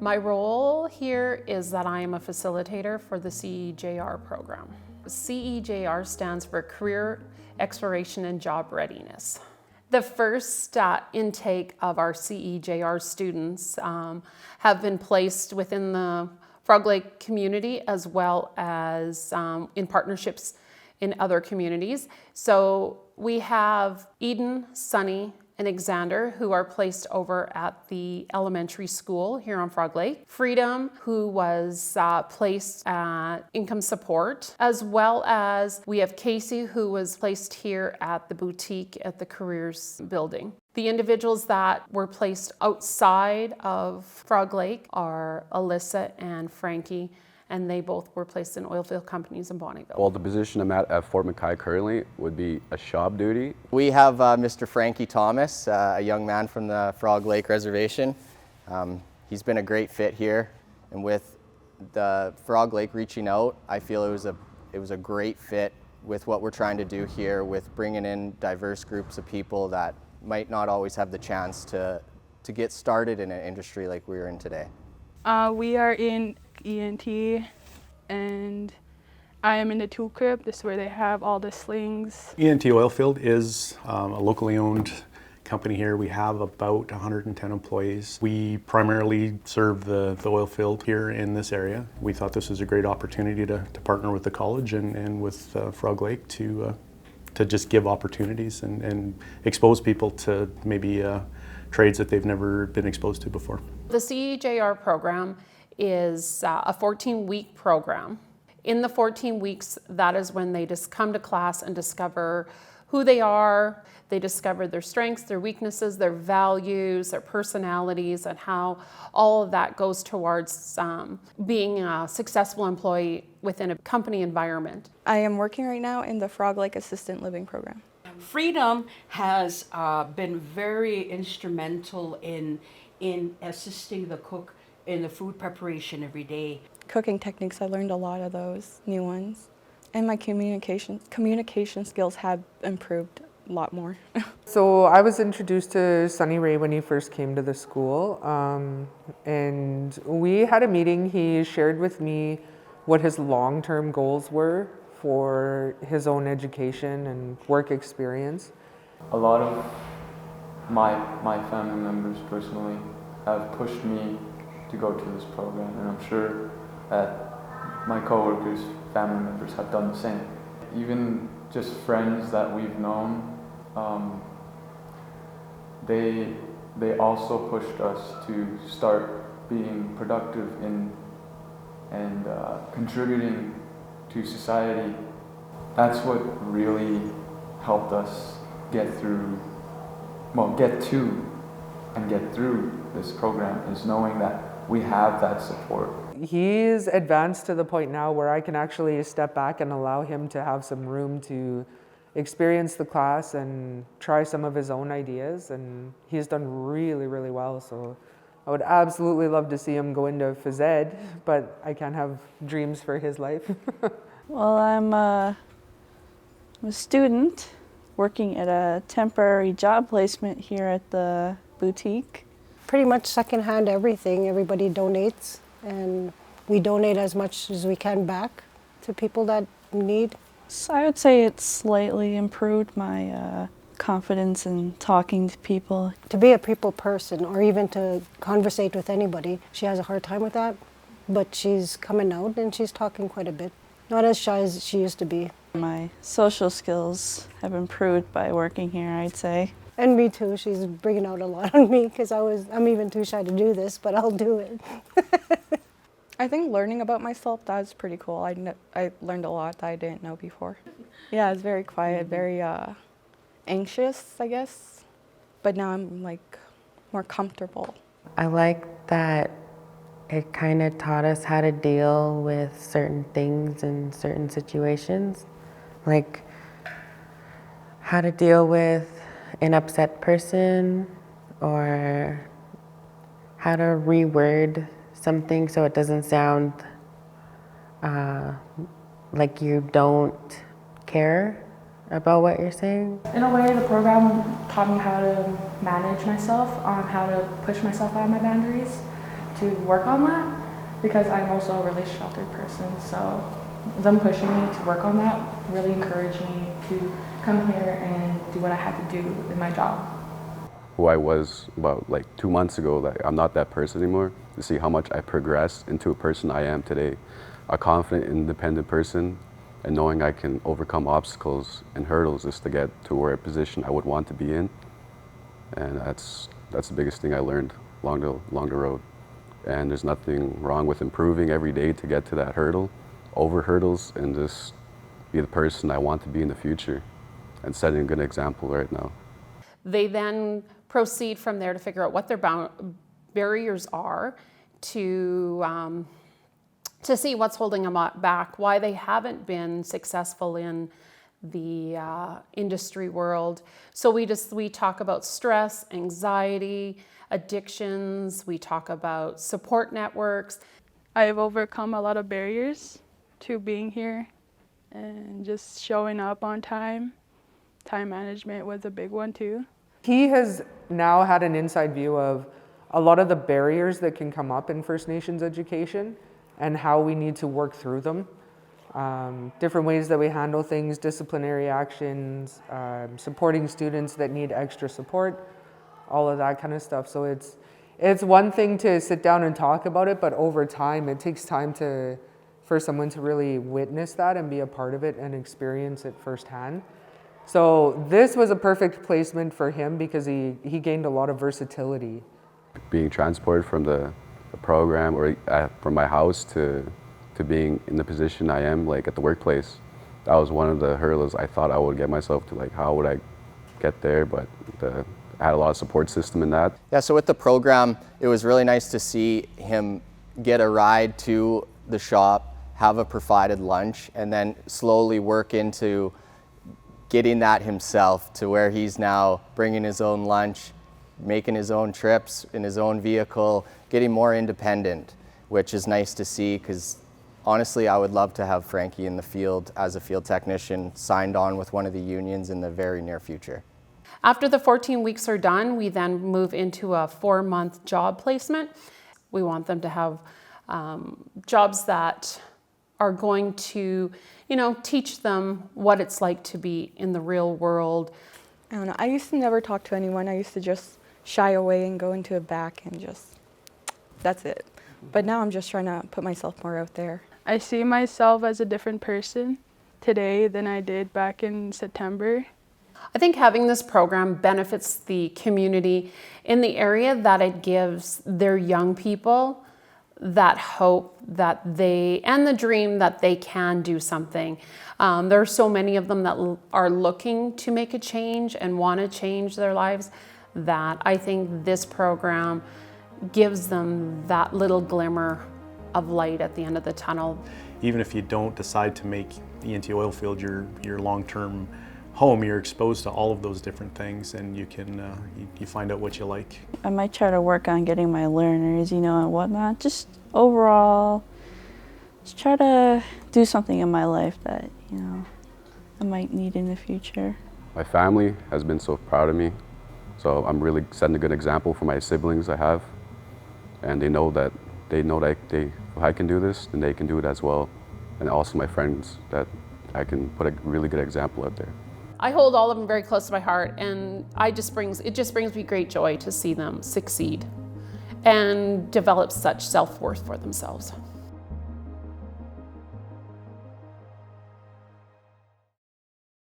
My role here is that I am a facilitator for the CEJR program. CEJR stands for Career, Exploration and Job Readiness. The first intake of our CEJR students have been placed within the Frog Lake community as well as in partnerships in other communities. So we have Eden, Sunny, and Alexander, who are placed over at the elementary school here on Frog Lake. Freedom, who was placed at income support, as well as we have Casey, who was placed here at the boutique at the careers building. The individuals that were placed outside of Frog Lake are Alyssa and Frankie, and they both were placed in oilfield companies in Bonnyville. Well, the position I'm at Fort McKay currently would be a shop duty. We have Mr. Frankie Thomas, a young man from the Frog Lake Reservation. He's been a great fit here, and with the Frog Lake reaching out, I feel it was a great fit with what we're trying to do here, with bringing in diverse groups of people that might not always have the chance to get started in an industry like we're in today. We are in ENT, and I am in the tool crib. This is where they have all the slings. ENT Oilfield is a locally owned company here. We have about 110 employees. We primarily serve the oil field here in this area. We thought this was a great opportunity to partner with the college and with Frog Lake to just give opportunities and expose people to maybe trades that they've never been exposed to before. The CEJR program is a 14-week program. In the 14 weeks, that is when they just come to class and discover who they are. They discover their strengths, their weaknesses, their values, their personalities, and how all of that goes towards being a successful employee within a company environment. I am working right now in the Frog Lake Assistant Living Program. Freedom has been very instrumental in assisting the cook in the food preparation every day. Cooking techniques, I learned a lot of those new ones. And my communication skills have improved a lot more. So I was introduced to Sonny Ray when he first came to the school, and we had a meeting. He shared with me what his long-term goals were for his own education and work experience. A lot of my family members personally have pushed me to go to this program, and I'm sure that my coworkers, family members have done the same. Even just friends that we've known, they also pushed us to start being productive and contributing to society. That's what really helped us get to and get through this program, is knowing that we have that support. He's advanced to the point now where I can actually step back and allow him to have some room to experience the class and try some of his own ideas, and he's done really, really well. So I would absolutely love to see him go into phys ed, but I can't have dreams for his life. Well, I'm a student working at a temporary job placement here at the boutique. Pretty much secondhand everything. Everybody donates, and we donate as much as we can back to people that need. So I would say it's slightly improved my confidence in talking to people. To be a people person, or even to conversate with anybody, she has a hard time with that, but she's coming out and she's talking quite a bit. Not as shy as she used to be. My social skills have improved by working here, I'd say. And me too. She's bringing out a lot on me because I'm even too shy to do this, but I'll do it. I think learning about myself, that's pretty cool. I learned a lot that I didn't know before. Yeah, it's very quiet, very anxious, I guess. But now I'm like more comfortable. I like that it kind of taught us how to deal with certain things in certain situations, like how to deal with an upset person, or how to reword something so it doesn't sound like you don't care about what you're saying. In a way, the program taught me how to manage myself, how to push myself out of my boundaries, to work on that because I'm also a really sheltered person. So them pushing me to work on that really encouraged me to come here and do what I had to do in my job. Who I was about like 2 months ago, like I'm not that person anymore. To see how much I progressed into a person I am today, a confident, independent person, and knowing I can overcome obstacles and hurdles just to get to where a position I would want to be in. And that's the biggest thing I learned along the road. And there's nothing wrong with improving every day to get to that hurdle, over hurdles, and just be the person I want to be in the future and setting a good example right now. They then proceed from there to figure out what their barriers are to see what's holding them back, why they haven't been successful in the industry world. So we talk about stress, anxiety, addictions, we talk about support networks. I've overcome a lot of barriers to being here and just showing up on time. Time management was a big one too. He has now had an inside view of a lot of the barriers that can come up in First Nations education and how we need to work through them. Different ways that we handle things, disciplinary actions, supporting students that need extra support, all of that kind of stuff. So it's one thing to sit down and talk about it, but over time, it takes time for someone to really witness that and be a part of it and experience it firsthand. So this was a perfect placement for him because he gained a lot of versatility. Being transported from the program or from my house to being in the position I am, like at the workplace, that was one of the hurdles I thought I would get myself to, like how would I get there, but I had a lot of support system in that. Yeah, so with the program, it was really nice to see him get a ride to the shop, have a provided lunch, and then slowly work into getting that himself to where he's now bringing his own lunch, making his own trips in his own vehicle, getting more independent, which is nice to see because honestly, I would love to have Frankie in the field as a field technician signed on with one of the unions in the very near future. After the 14 weeks are done, we then move into a 4-month job placement. We want them to have jobs that are going to, teach them what it's like to be in the real world. I don't know, I used to never talk to anyone. I used to just shy away and go into a back and that's it. But now I'm just trying to put myself more out there. I see myself as a different person today than I did back in September. I think having this program benefits the community in the area that it gives their young people that hope that and the dream that they can do something. There are so many of them that are looking to make a change and want to change their lives that I think this program gives them that little glimmer of light at the end of the tunnel. Even if you don't decide to make ENT Oilfield your long-term home, you're exposed to all of those different things, and you can you find out what you like. I might try to work on getting my learners, and whatnot. Just overall, just try to do something in my life that, I might need in the future. My family has been so proud of me, so I'm really setting a good example for my siblings I have, and they know that if I can do this, then they can do it as well, and also my friends, that I can put a really good example out there. I hold all of them very close to my heart, and it just brings me great joy to see them succeed and develop such self-worth for themselves.